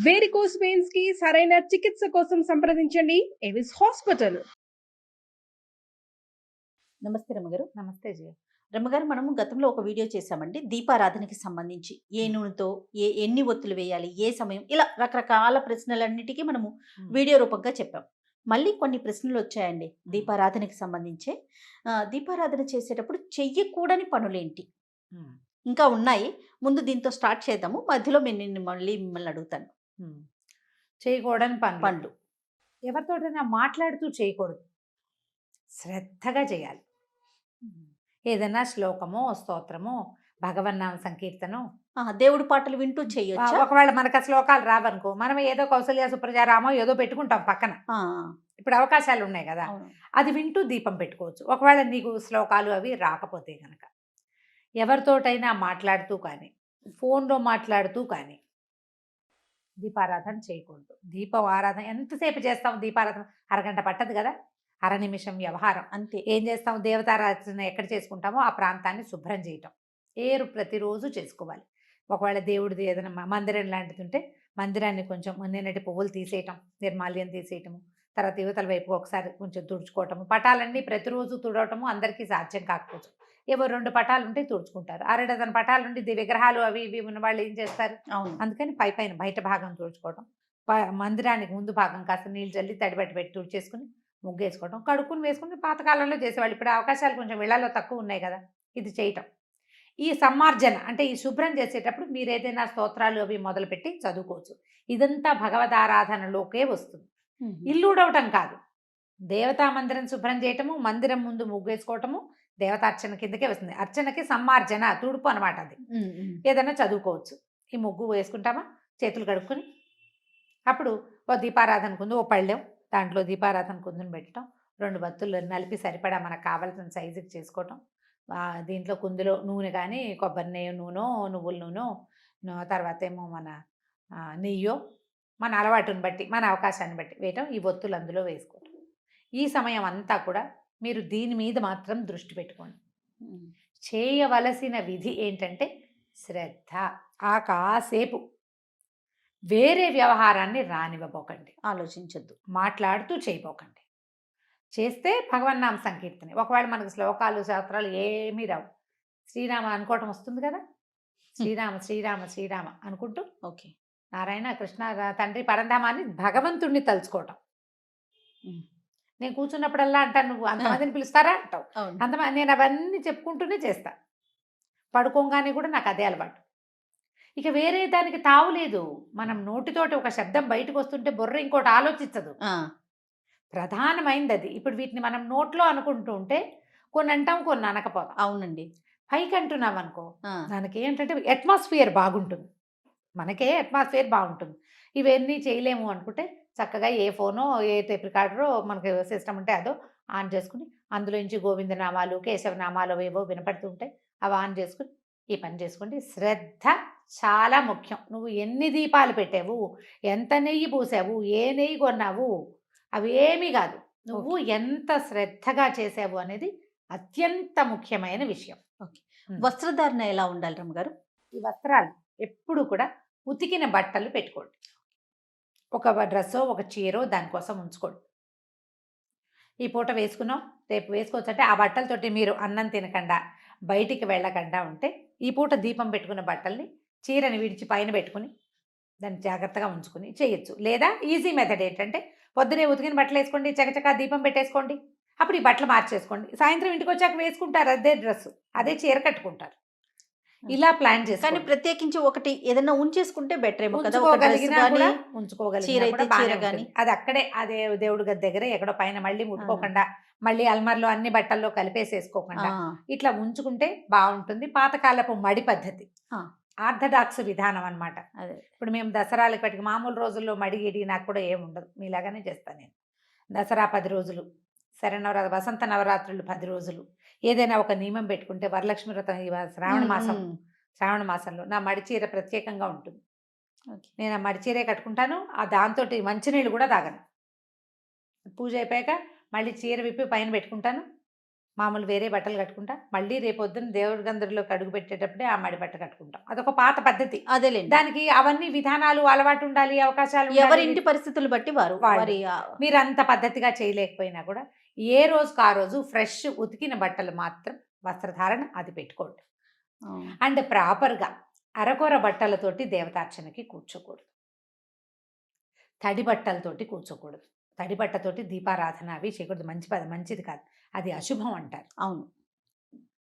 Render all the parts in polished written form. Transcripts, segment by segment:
Varicose veins కి సరైన చికిత్స కోసం సంప్రదించండి ఎవిస్ హాస్పిటల్. నమస్తే రమ్మగారు. నమస్తే జీ. రమ్మగారు, మనము గతంలో ఒక వీడియో చేశామండి దీపారాధనకి సంబంధించి. ఏ నూనెతో ఎన్ని ఒత్తులు వేయాలి, ఏ సమయం, ఇలా రకరకాల ప్రశ్నలన్నిటికీ మనము వీడియో రూపంగా చెప్పాం. మళ్ళీ కొన్ని ప్రశ్నలు వచ్చాయండి దీపారాధనకి సంబంధించే. దీపారాధన చేసేటప్పుడు చెయ్యకూడని పనులేంటి ఇంకా ఉన్నాయి. ముందు దీంతో స్టార్ట్ చేద్దాము, మధ్యలో నేను మళ్ళీ మిమ్మల్ని అడుగుతాను. చేయకూడని పనులు ఎవరితోటైనా మాట్లాడుతూ చేయకూడదు, శ్రద్ధగా చేయాలి. ఏదైనా శ్లోకమో స్తోత్రమో భగవన్నామ సంకీర్తనం దేవుడి పాటలు వింటూ చేయొచ్చు. ఒకవేళ మనకు ఆ శ్లోకాలు రావనుకో, మనం ఏదో కౌసల్య సుప్రజారామో ఏదో పెట్టుకుంటాం పక్కన. ఇప్పుడు అవకాశాలు ఉన్నాయి కదా, అది వింటూ దీపం పెట్టుకోవచ్చు. ఒకవేళ నీకు శ్లోకాలు అవి రాకపోతే కనుక ఎవరితోటైనా మాట్లాడుతూ కానీ ఫోన్లో మాట్లాడుతూ కానీ దీపారాధన చేయకూడదు. దీపం ఆరాధన ఎంతసేపు చేస్తాం? దీపారాధన అరగంట పట్టదు కదా, అర నిమిషం వ్యవహారం అంతే. ఏం చేస్తాం? దేవతారాధన ఎక్కడ చేసుకుంటామో ఆ ప్రాంతాన్ని శుభ్రం చేయటం ప్రతిరోజు చేసుకోవాలి. ఒకవేళ దేవుడిది ఏదైనా మందిరం లాంటిది ఉంటే మందిరాన్ని కొంచెం నిన్నటి పువ్వులు తీసేయటం, నిర్మాల్యం తీసేయటము, తర్వాత యువతల వైపు ఒకసారి కొంచెం తుడుచుకోవటము. పటాలన్నీ ప్రతిరోజు తుడవటము అందరికీ సాధ్యం కాకపోవచ్చు. ఏవో 2 పటాలు ఉంటే తుడుచుకుంటారు. 6 డజన్ పటాలు ఉండి విగ్రహాలు అవి ఇవి ఉన్న వాళ్ళు ఏం చేస్తారు? అందుకని పైన బయట భాగం తుడుచుకోవటం, మందిరానికి ముందు భాగం కాస్త నీళ్ళు చల్లి తడిబట్టి పెట్టి తుడిచేసుకుని ముగ్గేసుకోవటం, కడుక్కుని వేసుకుని పాతకాలంలో చేసేవాళ్ళు. ఇప్పుడు అవకాశాలు కొంచెం ఇళ్లలో తక్కువ ఉన్నాయి కదా, ఇది చేయటం. ఈ సమ్మార్జన అంటే ఈ శుభ్రం చేసేటప్పుడు మీరు ఏదైనా స్తోత్రాలు అవి మొదలుపెట్టి చదువుకోవచ్చు. ఇదంతా భగవదారాధనలోకే వస్తుంది. ఇల్లు ఉడవటం కాదు, దేవతా మందిరం శుభ్రం చేయటము, మందిరం ముందు ముగ్గేసుకోవటము దేవతార్చన కిందకే వస్తుంది. అర్చనకి సమ్మార్జన, తుడుపు అనమాట. అది ఏదైనా చదువుకోవచ్చు. ఈ ముగ్గు వేసుకుంటామా, చేతులు కడుక్కుని అప్పుడు ఓ దీపారాధన కుందు, ఓ పళ్ళెం, దాంట్లో దీపారాధన కుందుని పెట్టడం, 2 బత్తులు నలిపి సరిపడా మనకు కావాల్సిన సైజుకి చేసుకోవటం. దీంట్లో కుందులో నూనె కానీ కొబ్బరి నూనె, నువ్వుల నూనె, తర్వాత ఏమో మన నెయ్యో, మన అలవాటుని బట్టి మన అవకాశాన్ని బట్టి వేయటం, ఈ ఒత్తులు అందులో వేసుకోవటం. ఈ సమయం అంతా కూడా మీరు దీని మీద మాత్రం దృష్టి పెట్టుకోండి. చేయవలసిన విధి ఏంటంటే శ్రద్ధ. కాసేపు వేరే వ్యవహారాన్ని రానివ్వబోకండి, ఆలోచించొద్దు, మాట్లాడుతూ చేయబోకండి. చేస్తే భగవన్నామ సంకీర్తనే. ఒకవేళ మనకు శ్లోకాలు శాస్త్రాలు ఏమీ రావు, శ్రీరామ అనుకోవటం వస్తుంది కదా, శ్రీరామ శ్రీరామ శ్రీరామ అనుకుంటూ ఓకే నారాయణ కృష్ణ తండ్రి పరంధామాన్ని భగవంతుణ్ణి తలుచుకోవటం. నేను కూర్చున్నప్పుడల్లా అంటాను, నువ్వు అంతమందిని పిలుస్తారా అంటావు. అంతమంది నేను అవన్నీ చెప్పుకుంటూనే చేస్తా. పడుకోగానే కూడా నాకు అదే అలవాటు. ఇక వేరే దానికి తావులేదు. మనం నోటితోటి ఒక శబ్దం బయటకు వస్తుంటే బుర్ర ఇంకోటి ఆలోచించదు. ప్రధానమైనది అది. ఇప్పుడు వీటిని మనం నోట్లో అనుకుంటూ ఉంటే కొన్ని అంటాం, కొన్ని అనకపోతాం. అవునండి. పైకి అంటున్నాం అనుకో, దానికి ఏంటంటే అట్మాస్ఫియర్ బాగుంటుంది, మనకే అట్మాస్ఫియర్ బాగుంటుంది. ఇవన్నీ చేయలేము అనుకుంటే చక్కగా ఏ ఫోనో ఏ టేప్ రికార్డరో మనకి సిస్టమ్ ఉంటే అదో ఆన్ చేసుకుని అందులోంచి గోవిందనామాలు కేశవనామాలు ఏవో వినపడుతూ ఉంటాయి, అవి ఆన్ చేసుకుని ఈ పని చేసుకోండి. శ్రద్ధ చాలా ముఖ్యం. నువ్వు ఎన్ని దీపాలు పెట్టావు, ఎంత నెయ్యి పూసావు, ఏ నెయ్యి కొన్నావు, అవి ఏమీ కాదు, నువ్వు ఎంత శ్రద్ధగా చేసావు అనేది అత్యంత ముఖ్యమైన విషయం. ఓకే. వస్త్రధారణ ఎలా ఉండాలి రమ్మగారు? ఈ వస్త్రాలు ఎప్పుడు కూడా ఉతికిన బట్టలు పెట్టుకోండి. ఒక డ్రెస్సో ఒక చీరో దానికోసం ఉంచుకోండి. ఈ పూట వేసుకున్నాం, రేపు వేసుకోవచ్చు అంటే ఆ బట్టలతోటి మీరు అన్నం తినకుండా బయటికి వెళ్ళకుండా ఉంటే ఈ పూట దీపం పెట్టుకున్న బట్టల్ని చీరని విడిచి పైన పెట్టుకుని దాన్ని జాగ్రత్తగా ఉంచుకుని చేయొచ్చు. లేదా ఈజీ మెథడ్ ఏంటంటే పొద్దునే ఉతికిన బట్టలు వేసుకోండి, చకచకా దీపం పెట్టేసుకోండి, అప్పుడు ఈ బట్టలు మార్చేసుకోండి. సాయంత్రం ఇంటికి వచ్చాక వేసుకుంటారు అదే డ్రెస్, అదే చీర కట్టుకుంటారు. ఇలా ప్లాన్ చేసి కానీ ప్రత్యేకించి ఒకటి ఏదైనా ఉంచేసుకుంటే బెటర్ ఏమో కదా, ఉంచుకోగలిగిన అది అక్కడే అదే దేవుడి గది దగ్గర ఎక్కడో పైన మళ్ళీ ముట్టుకోకుండా మళ్ళీ అల్మార్లో అన్ని బట్టల్లో కలిపేసేసుకోకుండా ఇట్లా ఉంచుకుంటే బాగుంటుంది. పాతకాలపు మడి పద్ధతి, ఆర్థడాక్స్ విధానం అనమాట. అదే ఇప్పుడు మేము దసరాలకు పట్టుకు మామూలు రోజుల్లో మడిగిడి నాకు కూడా ఏముండదు, మీలాగానే చేస్తాను నేను. దసరా 10 రోజులు, శరన్నవరాత్రి వసంత నవరాత్రులు 10 రోజులు, ఏదైనా ఒక నియమం పెట్టుకుంటే వరలక్ష్మి వ్రతం శ్రావణ మాసంలో నా మడిచీర ప్రత్యేకంగా ఉంటుంది. నేను ఆ మడిచీరే కట్టుకుంటాను. దాంతో మంచినీళ్ళు కూడా తాగను. పూజ అయిపోయాక మళ్ళీ చీర విప్పి పైన పెట్టుకుంటాను, మామూలు వేరే బట్టలు కట్టుకుంటా, మళ్ళీ రేపొద్దున దేవుడి గంధంలోకి అడుగు పెట్టేటప్పుడే ఆ మడి బట్ట కట్టుకుంటాం. అదొక పాత పద్ధతి. అదేలేండి. దానికి అవన్నీ విధానాలు, అలవాటు ఉండాలి, అవకాశాలు ఉండాలి. ఎవరి ఇంటి పరిస్థితులు బట్టి వారు వాళ్ళు. వారి మీరు అంత పద్ధతిగా చేయలేకపోయినా కూడా ఏ రోజుకు ఆ రోజు ఫ్రెష్ ఉతికిన బట్టలు మాత్రం వస్త్రధారణ అది పెట్టుకోండి. అండ్ ప్రాపర్గా అరకొర బట్టలతోటి దేవతార్చనకి కూర్చోకూడదు, తడి బట్టలతోటి కూర్చోకూడదు. తడి బట్టతోటి దీపారాధన అవి చేయకూడదు. మంచిది కాదు, అది అశుభం అంటారు. అవును.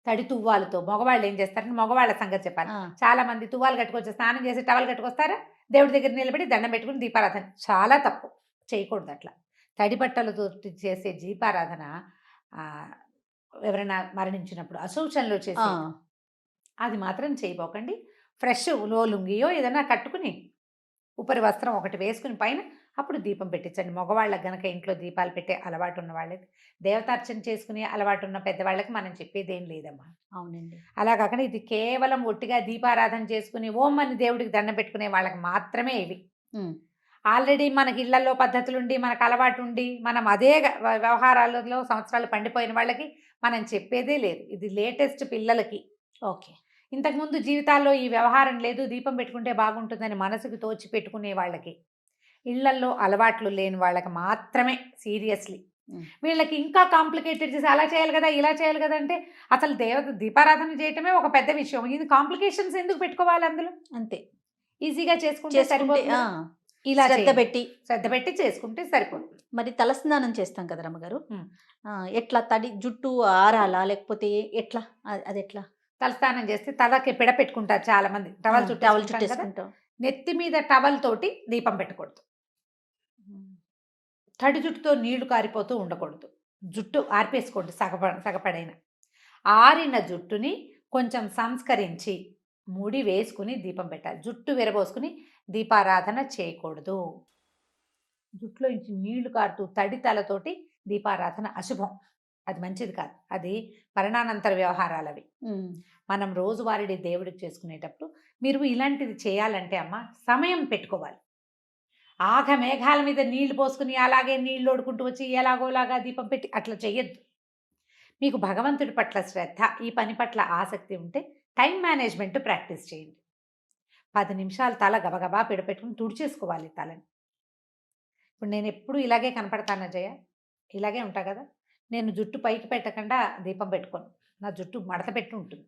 తడి తువ్వాలతో మగవాళ్ళు ఏం చేస్తారంటే, మగవాళ్ళ సంగతి చెప్పాలి. చాలా మంది తువ్వాలు కట్టుకొచ్చి స్నానం చేసి టవల్ కట్టుకొస్తారా, దేవుడి దగ్గర నిలబడి దండం పెట్టుకుని దీపారాధన. చాలా తప్పు, చేయకూడదు అట్లా. తడి బట్టలతో చేసే దీపారాధన ఎవరైనా మరణించినప్పుడు అశౌచంలో చేసే అది మాత్రం చేయబోకండి. ఫ్రెష్ లుంగియో ఏదైనా కట్టుకుని ఉపరి వస్త్రం ఒకటి వేసుకుని పైన అప్పుడు దీపం పెట్టించండి. మగవాళ్ళకి గనక ఇంట్లో దీపాలు పెట్టే అలవాటు ఉన్న వాళ్ళకి, దేవతార్చన చేసుకునే అలవాటు ఉన్న పెద్దవాళ్ళకి మనం చెప్పేదేం లేదమ్మా. అవునండి. అలా కాకుండా ఇది కేవలం ఒట్టిగా దీపారాధన చేసుకుని ఓం అని దేవుడికి దండం పెట్టుకునే వాళ్ళకి మాత్రమే ఇవి. ఆల్రెడీ మనకి ఇళ్లలో పద్ధతులుండి, మనకు అలవాటు ఉండి, మనం అదే వ్యవహారాలలో సంవత్సరాలు పండిపోయిన వాళ్ళకి మనం చెప్పేదే లేదు. ఇది లేటెస్ట్ పిల్లలకి. ఓకే. ఇంతకుముందు జీవితాల్లో ఈ వ్యవహారం లేదు, దీపం పెట్టుకుంటే బాగుంటుందని మనసుకు తోచి పెట్టుకునే వాళ్ళకి, ఇళ్లల్లో అలవాట్లు లేని వాళ్ళకి మాత్రమే సీరియస్లీ. వీళ్ళకి ఇంకా కాంప్లికేటెడ్ చేసి అలా చేయాలి కదా, ఇలా చేయాలి కదా అంటే అసలు దీపారాధన చేయటమే ఒక పెద్ద విషయం. ఇది కాంప్లికేషన్స్ ఎందుకు పెట్టుకోవాలి అందులో? అంతే, ఈజీగా చేసుకుంటే సరిపోతుంది. ఇలా శ్రద్ధ పెట్టి చేసుకుంటే సరిపోతుంది. మరి తలస్నానం చేస్తాం కదా రమ్మగారు, ఎట్లా? తడి జుట్టు ఆరాలా లేకపోతే ఎట్లా? అది ఎట్లా? తలస్నానం చేస్తే తలకి పిడ పెట్టుకుంటారు చాలా మంది, టవల్ చుట్టేసుకుంటాం. నెత్తి మీద టవల్ తోటి దీపం పెట్టకూడదు. తడి జుట్టుతో నీళ్లు కారిపోతూ ఉండకూడదు. జుట్టు ఆర్పేసుకోండి సగపడైన. ఆరిన జుట్టుని కొంచెం సంస్కరించి ముడి వేసుకుని దీపం పెట్టాలి. జుట్టు విరబోసుకుని దీపారాధన చేయకూడదు. జుట్టులో నుంచి నీళ్లు కారుతూ తడి తలతోటి దీపారాధన అశుభం, అది మంచిది కాదు. అది మరణానంతర వ్యవహారాలు అవి. మనం రోజువారీ దేవుడికి చేసుకునేటప్పుడు మీరు ఇలాంటిది చేయాలంటే అమ్మ సమయం పెట్టుకోవాలి. మేఘాల మీద నీళ్లు పోసుకుని అలాగే నీళ్ళు ఓడుకుంటూ వచ్చి ఎలాగోలాగా దీపం పెట్టి అట్లా చేయొద్దు. మీకు భగవంతుడి పట్ల శ్రద్ధ, ఈ పని పట్ల ఆసక్తి ఉంటే టైం మేనేజ్మెంట్ ప్రాక్టీస్ చేయండి. 10 నిమిషాలు తల గబగబా పెట్టుకుని తుడిచేసుకోవాలి తలని. ఇప్పుడు నేను ఎప్పుడు ఇలాగే కనపడతాను జయ, ఇలాగే ఉంటా కదా. నేను జుట్టు పైకి పెట్టకుండా దీపం పెట్టుకోను, నా జుట్టు మడత పెట్టి ఉంటుంది.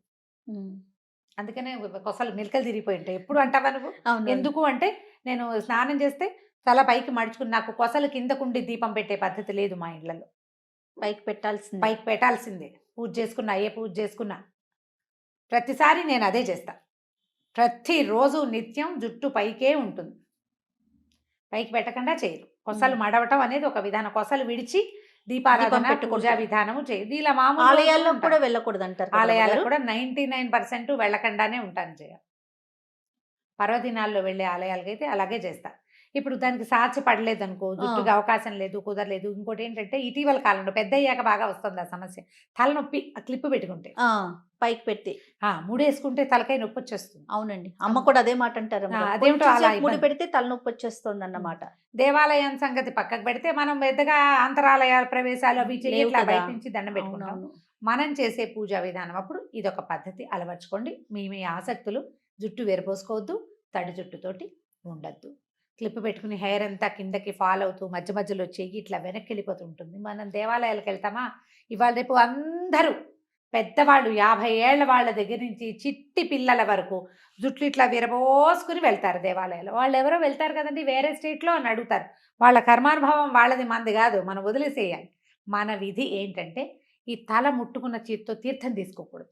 అందుకనే కొసలు మెలికలు తిరిగిపోయి ఉంటాయి. ఎప్పుడు అంటావా నువ్వు? ఎందుకు అంటే నేను స్నానం చేస్తే తల పైకి మడుచుకుని, నాకు కొసలు కిందకుండి దీపం పెట్టే పద్ధతి లేదు మా ఇళ్లలో. పైకి పెట్టాల్సిందే. పూజ చేసుకున్నా, ఏ పూజ చేసుకున్నా ప్రతిసారి నేను అదే చేస్తా. ప్రతిరోజు నిత్యం జుట్టు పైకే ఉంటుంది, పైకి పెట్టకుండా చేయరు. కొసలు మడవటం అనేది ఒక విధానం. కొసలు విడిచి దీపారాధన పూజా విధానము చేయదు. ఇలా మామూలు ఆలయాల్లో కూడా వెళ్ళకూడదు అంటారు. ఆలయాల్లో కూడా 99% వెళ్ళకుండానే ఉంటాను జయ. పర్వదినాల్లో వెళ్ళే ఆలయాలకైతే అలాగే చేస్తా. ఇప్పుడు దానికి సాధ్యపడలేదు అనుకో, జుట్టుకి అవకాశం లేదు, కుదరలేదు. ఇంకోటి ఏంటంటే ఇటీవల కాలంలో పెద్ద అయ్యాక బాగా వస్తుంది ఆ సమస్య, తలనొప్పి. ఆ క్లిప్ పెట్టుకుంటే పైకి పెట్టి ముడేసుకుంటే తలకాయ నొప్పి వచ్చేస్తుంది. అవునండి, అమ్మ కూడా అదే మాట అంటారు. అదేమిటో అలా ముడి పెడితే తలనొప్పి వచ్చేస్తుంది అన్నమాట. దేవాలయం సంగతి పక్కకు పెడితే మనం పెద్దగా అంతరాలయాల ప్రవేశాలు అవి చేయట్లా, బయట నుంచి దండం పెట్టుకుంటాం. మనం చేసే పూజా విధానం అప్పుడు ఇదొక పద్ధతి అలవర్చుకోండి. మీ ఆసక్తులు జుట్టు విరబోసుకోవద్దు, తడి జుట్టుతోటి ఉండద్దు. క్లిప్ పెట్టుకుని హెయిర్ అంతా కిందకి ఫాల్ అవుతూ మధ్య మధ్యలో చెయ్యి ఇట్లా వెనక్కి వెళ్ళిపోతూ ఉంటుంది. మనం దేవాలయాలకు వెళ్తామా, ఇవాళ రేపు అందరూ పెద్దవాళ్ళు 50 ఏళ్ల వాళ్ళ దగ్గర నుంచి చిట్టి పిల్లల వరకు జుట్లు ఇట్లా విరబోసుకుని వెళ్తారు దేవాలయాలు. వాళ్ళు ఎవరో వెళ్తారు కదండి వేరే స్టేట్లో అని అడుగుతారు. వాళ్ళ కర్మానుభవం వాళ్ళది, మంది కాదు. మనం వదిలేసేయాలి. మన విధి ఏంటంటే ఈ తల ముట్టుకున్న చేతితో తీర్థం తీసుకోకూడదు.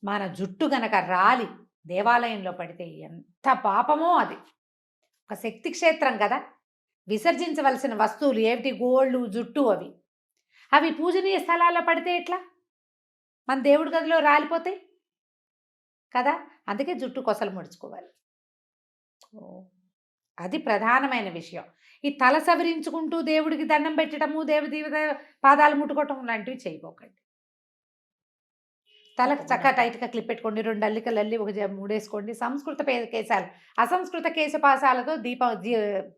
మన జుట్టు గనక రాలి దేవాలయంలో పడితే ఎంత పాపమో. అది ఒక శక్తి క్షేత్రం కదా. విసర్జించవలసిన వస్తువులు ఏమిటి? గోళ్ళు, జుట్టు. అవి పూజనీయ స్థలాల్లో పడితే ఎట్లా? మన దేవుడి గదిలో రాలిపోతాయి కదా. అందుకే జుట్టు కొసలు ముడుచుకోవాలి. అది ప్రధానమైన విషయం. ఈ తల సవరించుకుంటూ దేవుడికి దండం పెట్టడము, దేవదేవ పాదాలు ముట్టుకోవటం లాంటివి చేయబోకండి. తలకు చక్కగా టైట్గా క్లిప్ పెట్టుకోండి. 2 అల్లికలు అల్లి ఒక మూడేసుకోండి. సంస్కృత కేశాలు, అసంస్కృత కేశపాసాలతో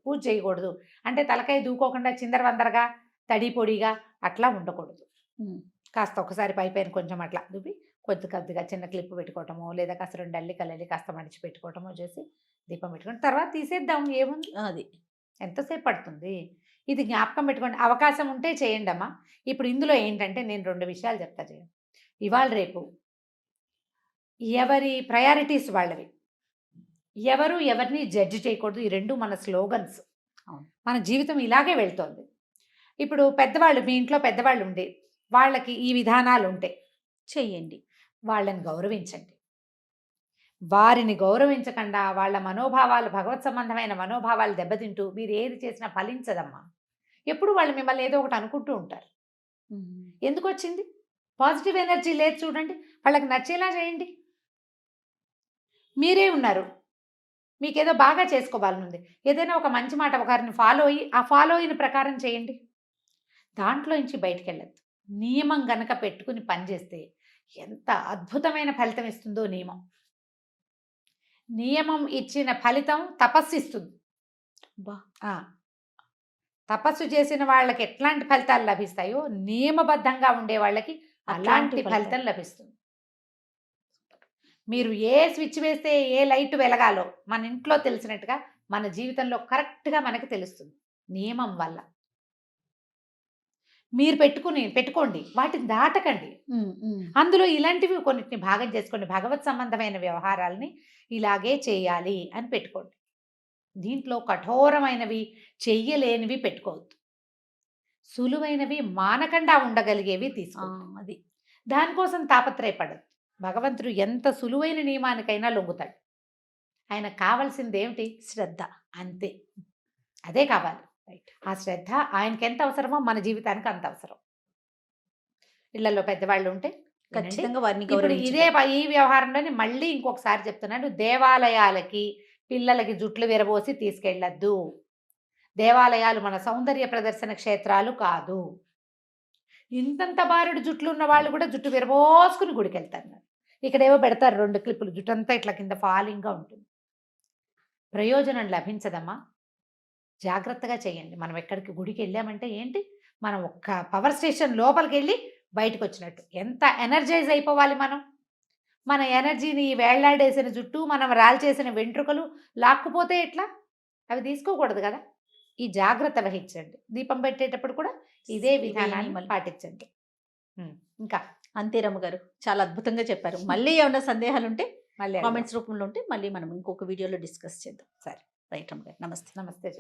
పూజ చేయకూడదు. అంటే తలకాయ దూకోకుండా చిందరవందరగా, తడి పొడిగా అట్లా ఉండకూడదు. ఉమ్. కాస్త ఒకసారి పైపైన కొంచెం అట్లా దువ్వి కొద్దిగా చిన్న క్లిప్ పెట్టుకోవటమో లేదా కాస్త 2 అల్లికలు కాస్త మడిచి పెట్టుకోవటమో చేసి దీపం పెట్టుకొని తర్వాత తీసేద్దాం, ఏముంది, అది ఎంతసేపు పడుతుంది. ఇది జ్ఞాపకం పెట్టుకోండి. అవకాశం ఉంటే చేయండి అమ్మా. ఇప్పుడు ఇందులో ఏంటంటే నేను 2 విషయాలు చెప్తా చేయండి. ఇవాళ రేపు ఎవరి ప్రయారిటీస్ వాళ్ళవి, ఎవరు ఎవరిని జడ్జి చేయకూడదు. ఈ 2 మన స్లోగన్స్. అవును. మన జీవితం ఇలాగే వెళ్తోంది. ఇప్పుడు పెద్దవాళ్ళు, మీ ఇంట్లో పెద్దవాళ్ళు ఉండే వాళ్ళకి ఈ విధానాలు ఉంటాయి, చెయ్యండి. వాళ్ళని గౌరవించండి. వారిని గౌరవించకుండా వాళ్ళ మనోభావాలు, భగవత్ సంబంధమైన మనోభావాలు దెబ్బతింటూ మీరు ఏది చేసినా ఫలించదమ్మా. ఎప్పుడు వాళ్ళు మిమ్మల్ని ఏదో ఒకటి అనుకుంటూ ఉంటారు. ఎందుకు వచ్చింది? పాజిటివ్ ఎనర్జీ లేదు చూడండి. వాళ్ళకి నచ్చేలా చేయండి. మీరే ఉన్నారు, మీకేదో బాగా చేసుకోవాలని ఉంది, ఏదైనా ఒక మంచి మాట ఒకరిని ఫాలో అయ్యి ఆ ఫాలో అయిన ప్రకారం చేయండి. దాంట్లో నుంచి బయటికి వెళ్ళద్దు. నియమం గనక పెట్టుకుని పనిచేస్తే ఎంత అద్భుతమైన ఫలితం ఇస్తుందో నియమం. నియమం ఇచ్చిన ఫలితం తపస్సు ఇస్తుంది. తపస్సు చేసిన వాళ్ళకి ఎట్లాంటి ఫలితాలు లభిస్తాయో నియమబద్ధంగా ఉండే వాళ్ళకి అలాంటి ఫలితం లభిస్తుంది. మీరు ఏ స్విచ్ వేస్తే ఏ లైట్ వెలగాలో మన ఇంట్లో తెలిసినట్టుగా మన జీవితంలో కరెక్ట్గా మనకి తెలుస్తుంది నియమం వల్ల. మీరు పెట్టుకోండి, వాటిని దాటకండి. అందులో ఇలాంటివి కొన్నిటిని భాగం చేసుకోండి. భగవత్ సంబంధమైన వ్యవహారాలని ఇలాగే చేయాలి అని పెట్టుకోండి. దీంట్లో కఠోరమైనవి, చెయ్యలేనివి పెట్టుకోవద్దు. సులువైనవి, మానకుండా ఉండగలిగేవి తీసుకోండి. అది దానికోసం తాపత్రయపడద్దు. భగవంతుడు ఎంత సులువైన నియమానికైనా లొంగుతాడు. ఆయన కావాల్సింది ఏమిటి? శ్రద్ధ, అంతే. అదే కావాలి. ఆ శ్రద్ధ ఆయనకి ఎంత అవసరమో మన జీవితానికి అంత అవసరం. ఇళ్లలో పెద్దవాళ్ళు ఉంటే ఖచ్చితంగా వారిని ఇప్పుడు గౌరవించండి. ఈ వ్యవహారంలోని మళ్ళీ ఇంకొకసారి చెప్తున్నాను, దేవాలయాలకి పిల్లలకి జుట్లు విరబోసి తీసుకెళ్ళద్దు. దేవాలయాలు మన సౌందర్య ప్రదర్శన క్షేత్రాలు కాదు. ఇంతంత బారుడు జుట్లు ఉన్న వాళ్ళు కూడా జుట్టు విరబోసుకుని గుడికి వెళ్తారు. ఇక్కడేవో పెడతారు 2 క్లిప్పులు, జుట్టంతా ఇట్లా కింద ఫాలింగ్గా ఉంటుంది. ప్రయోజనం లభించదమ్మా. జాగ్రత్తగా చేయండి. మనం ఎక్కడికి గుడికి వెళ్ళామంటే ఏంటి, మనం ఒక్క పవర్ స్టేషన్ లోపలికి వెళ్ళి బయటకు వచ్చినట్టు. ఎంత ఎనర్జైజ్ అయిపోవాలి మనం. మన ఎనర్జీని వేళ్లాడేసిన జుట్టు, మనం రాల్చేసిన వెంట్రుకలు లాక్కుపోతే ఎట్లా? అవి తీసుకోకూడదు కదా. ఈ జాగ్రత్త వహించండి. దీపం పెట్టేటప్పుడు కూడా ఇదే విధానాన్ని పాటించండి. ఇంకా అంతే రమ్మ గారు, చాలా అద్భుతంగా చెప్పారు. మళ్ళీ ఏమైనా సందేహాలు ఉంటే మళ్ళీ కామెంట్స్ రూపంలో ఉంటే మళ్ళీ మనం ఇంకొక వీడియోలో డిస్కస్ చేద్దాం. సరే, రైట్ రమ్మ గారు, నమస్తే. నమస్తే.